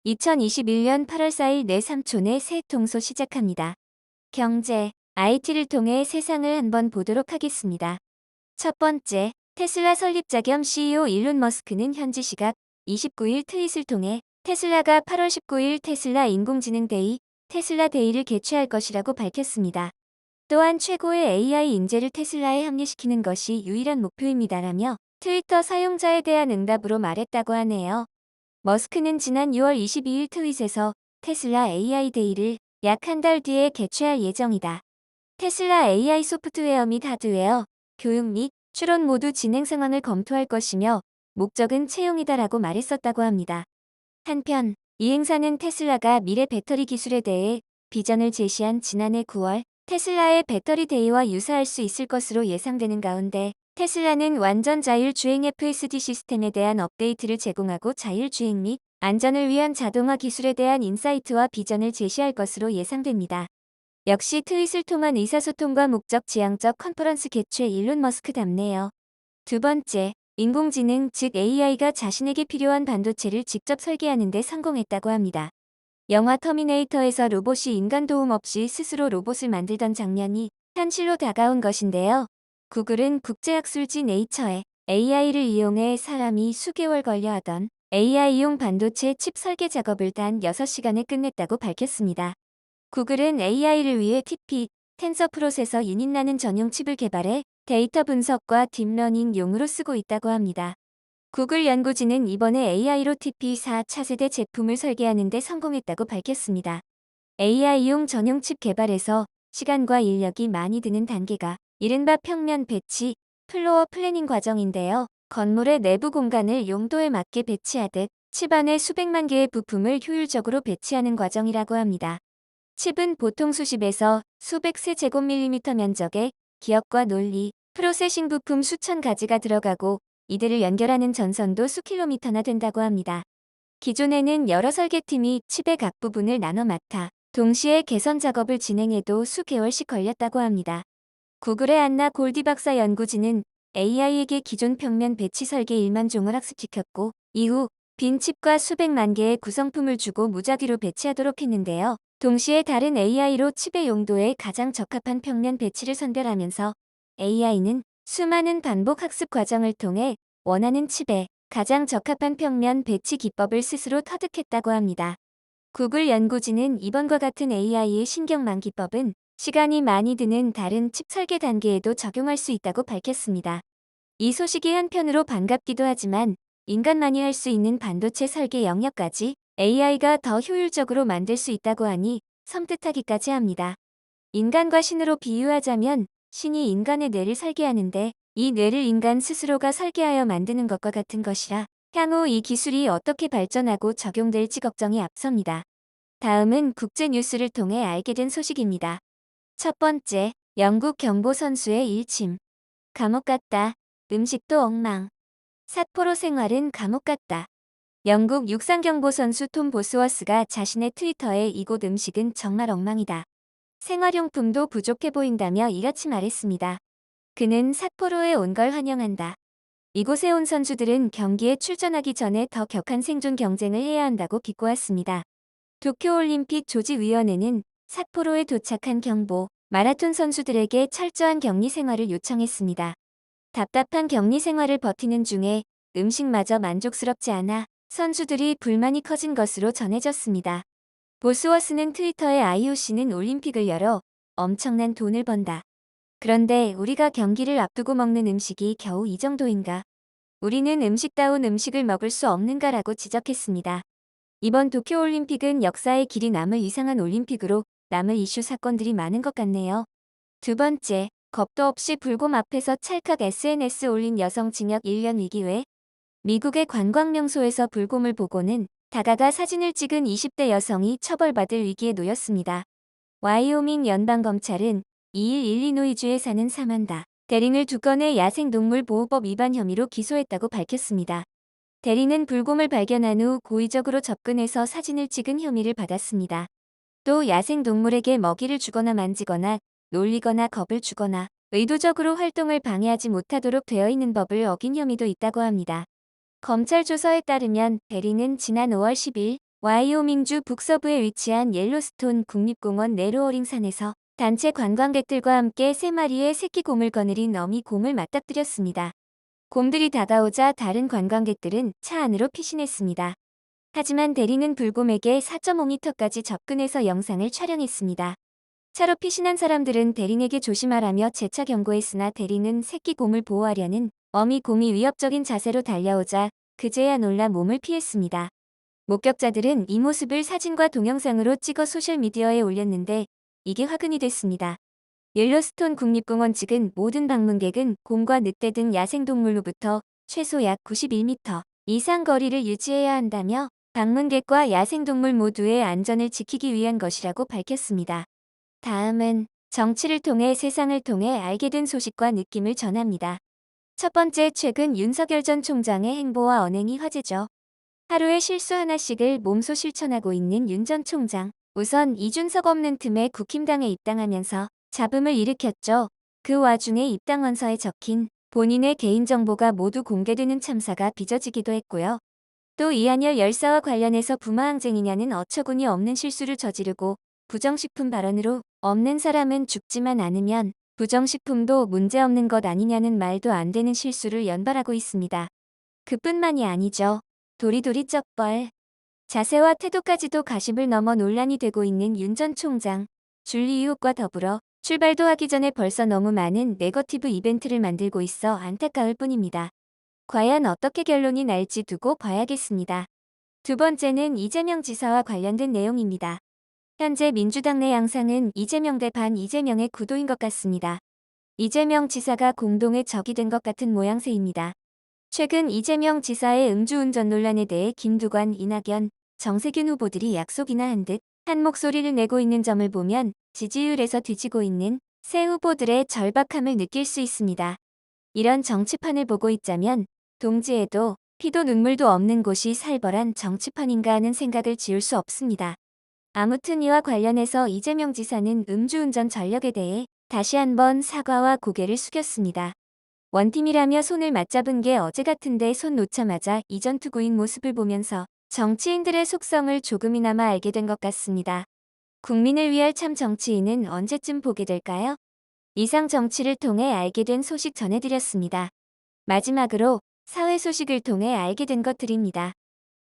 2021년 8월 4일 내 삼촌의 새 통소 시작합니다. 경제, IT를 통해 세상을 한번 보도록 하겠습니다. 첫 번째, 테슬라 설립자 겸 CEO 일론 머스크는 현지 시각 29일 트윗을 통해 테슬라가 8월 19일 테슬라 인공지능 데이, 테슬라 데이를 개최할 것이라고 밝혔습니다. 또한 최고의 AI 인재를 테슬라에 합류시키는 것이 유일한 목표입니다라며 트위터 사용자에 대한 응답으로 말했다고 하네요. 머스크는 지난 6월 22일 트윗에서 테슬라 AI 데이를 약 한 달 뒤에 개최할 예정이다. 테슬라 AI 소프트웨어 및 하드웨어, 교육 및 추론 모두 진행 상황을 검토할 것이며 목적은 채용이다라고 말했었다고 합니다. 한편 이 행사는 테슬라가 미래 배터리 기술에 대해 비전을 제시한 지난해 9월 테슬라의 배터리 데이와 유사할 수 있을 것으로 예상되는 가운데 테슬라는 완전 자율주행 FSD 시스템에 대한 업데이트를 제공하고 자율주행 및 안전을 위한 자동화 기술에 대한 인사이트와 비전을 제시할 것으로 예상됩니다. 역시 트윗을 통한 의사소통과 목적 지향적 컨퍼런스 개최 일론 머스크답네요. 두 번째, 인공지능 즉 AI가 자신에게 필요한 반도체를 직접 설계하는 데 성공했다고 합니다. 영화 터미네이터에서 로봇이 인간 도움 없이 스스로 로봇을 만들던 장면이 현실로 다가온 것인데요. 구글은 국제학술지 네이처에 AI를 이용해 사람이 수개월 걸려 하던 AI용 반도체 칩 설계 작업을 단 6시간에 끝냈다고 밝혔습니다. 구글은 AI를 위해 TP, 텐서 프로세서 유닛라는 전용 칩을 개발해 데이터 분석과 딥러닝용으로 쓰고 있다고 합니다. 구글 연구진은 이번에 AI로 TP4 차세대 제품을 설계하는 데 성공했다고 밝혔습니다. AI용 전용 칩 개발에서 시간과 인력이 많이 드는 단계가 이른바 평면 배치, 플로어 플래닝 과정인데요. 건물의 내부 공간을 용도에 맞게 배치하듯 칩 안에 수백만 개의 부품을 효율적으로 배치하는 과정이라고 합니다. 칩은 보통 수십에서 수백 세 제곱밀리미터 면적에 기억과 논리, 프로세싱 부품 수천 가지가 들어가고 이들을 연결하는 전선도 수킬로미터나 된다고 합니다. 기존에는 여러 설계팀이 칩의 각 부분을 나눠 맡아 동시에 개선 작업을 진행해도 수개월씩 걸렸다고 합니다. 구글의 안나 골디 박사 연구진은 AI에게 기존 평면 배치 설계 1만 종을 학습시켰고 이후 빈 칩과 수백만 개의 구성품을 주고 무작위로 배치하도록 했는데요. 동시에 다른 AI로 칩의 용도에 가장 적합한 평면 배치를 선별하면서 AI는 수많은 반복 학습 과정을 통해 원하는 칩에 가장 적합한 평면 배치 기법을 스스로 터득했다고 합니다. 구글 연구진은 이번과 같은 AI의 신경망 기법은 시간이 많이 드는 다른 칩 설계 단계에도 적용할 수 있다고 밝혔습니다. 이 소식이 한편으로 반갑기도 하지만 인간만이 할 수 있는 반도체 설계 영역까지 AI가 더 효율적으로 만들 수 있다고 하니 섬뜩하기까지 합니다. 인간과 신으로 비유하자면 신이 인간의 뇌를 설계하는데 이 뇌를 인간 스스로가 설계하여 만드는 것과 같은 것이라 향후 이 기술이 어떻게 발전하고 적용될지 걱정이 앞섭니다. 다음은 국제 뉴스를 통해 알게 된 소식입니다. 첫 번째, 영국 경보 선수의 일침. 감옥 같다. 음식도 엉망. 삿포로 생활은 감옥 같다. 영국 육상 경보 선수 톰 보스워스가 자신의 트위터에 이곳 음식은 정말 엉망이다. 생활용품도 부족해 보인다며 이같이 말했습니다. 그는 삿포로에 온 걸 환영한다. 이곳에 온 선수들은 경기에 출전하기 전에 더 격한 생존 경쟁을 해야 한다고 비꼬았습니다. 도쿄올림픽 조직위원회는 삿포로에 도착한 경보, 마라톤 선수들에게 철저한 격리 생활을 요청했습니다. 답답한 격리 생활을 버티는 중에 음식마저 만족스럽지 않아 선수들이 불만이 커진 것으로 전해졌습니다. 보스워스는 트위터에 IOC는 올림픽을 열어 엄청난 돈을 번다. 그런데 우리가 경기를 앞두고 먹는 음식이 겨우 이 정도인가? 우리는 음식다운 음식을 먹을 수 없는가라고 지적했습니다. 이번 도쿄올림픽은 역사에 길이 남을 이상한 올림픽으로 남을 이슈 사건들이 많은 것 같네요. 두 번째, 겁도 없이 불곰 앞에서 찰칵 SNS 올린 여성 징역 1년 위기 외 미국의 관광명소에서 불곰을 보고는 다가가 사진을 찍은 20대 여성이 처벌받을 위기에 놓였습니다. 와이오밍 연방검찰은 2일 일리노이주에 사는 사만다 대리를 2건의 야생동물보호법 위반 혐의로 기소했다고 밝혔습니다. 대리는 불곰을 발견한 후 고의적으로 접근해서 사진을 찍은 혐의를 받았습니다. 또 야생동물에게 먹이를 주거나 만지거나 놀리거나 겁을 주거나 의도적으로 활동을 방해하지 못하도록 되어 있는 법을 어긴 혐의도 있다고 합니다. 검찰 조서에 따르면 대리는 지난 5월 10일 와이오밍주 북서부에 위치한 옐로스톤 국립공원 네로어링 산에서 단체 관광객들과 함께 3마리의 새끼 곰을 거느린 어미 곰을 맞닥뜨렸습니다. 곰들이 다가오자 다른 관광객들은 차 안으로 피신했습니다. 하지만 대리는 불곰에게 4.5m까지 접근해서 영상을 촬영했습니다. 차로 피신한 사람들은 대리에게 조심하라며 재차 경고했으나 대리는 새끼 곰을 보호하려는 어미 곰이 위협적인 자세로 달려오자 그제야 놀라 몸을 피했습니다. 목격자들은 이 모습을 사진과 동영상으로 찍어 소셜미디어에 올렸는데 이게 화근이 됐습니다. 옐로스톤 국립공원 측은 모든 방문객은 곰과 늑대 등 야생동물로부터 최소 약 91m 이상 거리를 유지해야 한다며 방문객과 야생동물 모두의 안전을 지키기 위한 것이라고 밝혔습니다. 다음은 정치를 통해 세상을 통해 알게 된 소식과 느낌을 전합니다. 첫 번째, 최근 윤석열 전 총장의 행보와 언행이 화제죠. 하루에 실수 하나씩을 몸소 실천하고 있는 윤 전 총장. 우선 이준석 없는 틈에 국힘당에 입당하면서 잡음을 일으켰죠. 그 와중에 입당 원서에 적힌 본인의 개인정보가 모두 공개되는 참사가 빚어지기도 했고요. 또 이한열 열사와 관련해서 부마항쟁이냐는 어처구니 없는 실수를 저지르고 부정식품 발언으로 없는 사람은 죽지만 않으면 부정식품도 문제없는 것 아니냐는 말도 안 되는 실수를 연발하고 있습니다. 그뿐만이 아니죠. 도리도리 쩍벌. 자세와 태도까지도 가십을 넘어 논란이 되고 있는 윤 전 총장. 줄리유혹과 더불어 출발도 하기 전에 벌써 너무 많은 네거티브 이벤트를 만들고 있어 안타까울 뿐입니다. 과연 어떻게 결론이 날지 두고 봐야겠습니다. 두 번째는 이재명 지사와 관련된 내용입니다. 현재 민주당 내 양상은 이재명 대 반 이재명의 구도인 것 같습니다. 이재명 지사가 공동의 적이 된 것 같은 모양새입니다. 최근 이재명 지사의 음주운전 논란에 대해 김두관, 이낙연, 정세균 후보들이 약속이나 한 듯 한 목소리를 내고 있는 점을 보면 지지율에서 뒤지고 있는 새 후보들의 절박함을 느낄 수 있습니다. 이런 정치판을 보고 있자면 동지에도 피도 눈물도 없는 곳이 살벌한 정치판인가 하는 생각을 지울 수 없습니다. 아무튼 이와 관련해서 이재명 지사는 음주운전 전력에 대해 다시 한번 사과와 고개를 숙였습니다. 원팀이라며 손을 맞잡은 게 어제 같은데 손 놓자마자 이전 투구인 모습을 보면서 정치인들의 속성을 조금이나마 알게 된 것 같습니다. 국민을 위할 참 정치인은 언제쯤 보게 될까요? 이상 정치를 통해 알게 된 소식 전해드렸습니다. 마지막으로 사회 소식을 통해 알게 된 것들입니다.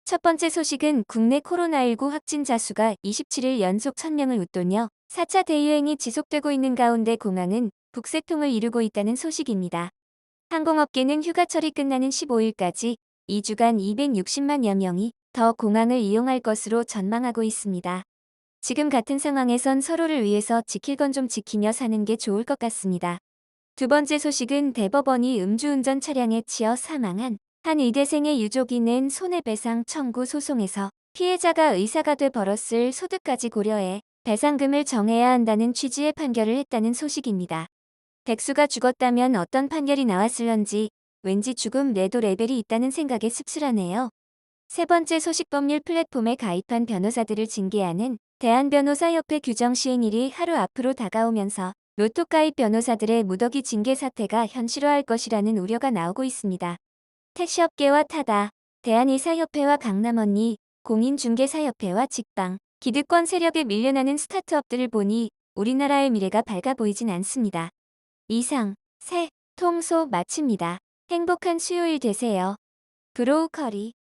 첫 번째 소식은 국내 코로나19 확진자 수가 27일 연속 1000명을 웃돌며 4차 대유행이 지속되고 있는 가운데 공항은 북새통을 이루고 있다는 소식입니다. 항공업계는 휴가철이 끝나는 15일까지 2주간 260만여 명이 더 공항을 이용할 것으로 전망하고 있습니다. 지금 같은 상황에선 서로를 위해서 지킬 건 좀 지키며 사는 게 좋을 것 같습니다. 두 번째 소식은 대법원이 음주운전 차량에 치여 사망한 한 의대생의 유족이 낸 손해배상 청구 소송에서 피해자가 의사가 돼 벌었을 소득까지 고려해 배상금을 정해야 한다는 취지의 판결을 했다는 소식입니다. 백수가 죽었다면 어떤 판결이 나왔을런지 왠지 죽음 내도 레벨이 있다는 생각에 씁쓸하네요. 세 번째 소식, 법률 플랫폼에 가입한 변호사들을 징계하는 대한변호사협회 규정 시행일이 하루 앞으로 다가오면서 로또 가입 변호사들의 무더기 징계 사태가 현실화할 것이라는 우려가 나오고 있습니다. 택시업계와 타다, 대한이사협회와 강남언니, 공인중개사협회와 직방, 기득권 세력에 밀려나는 스타트업들을 보니 우리나라의 미래가 밝아 보이진 않습니다. 이상, 새, 통소 마칩니다. 행복한 수요일 되세요. 브로우커리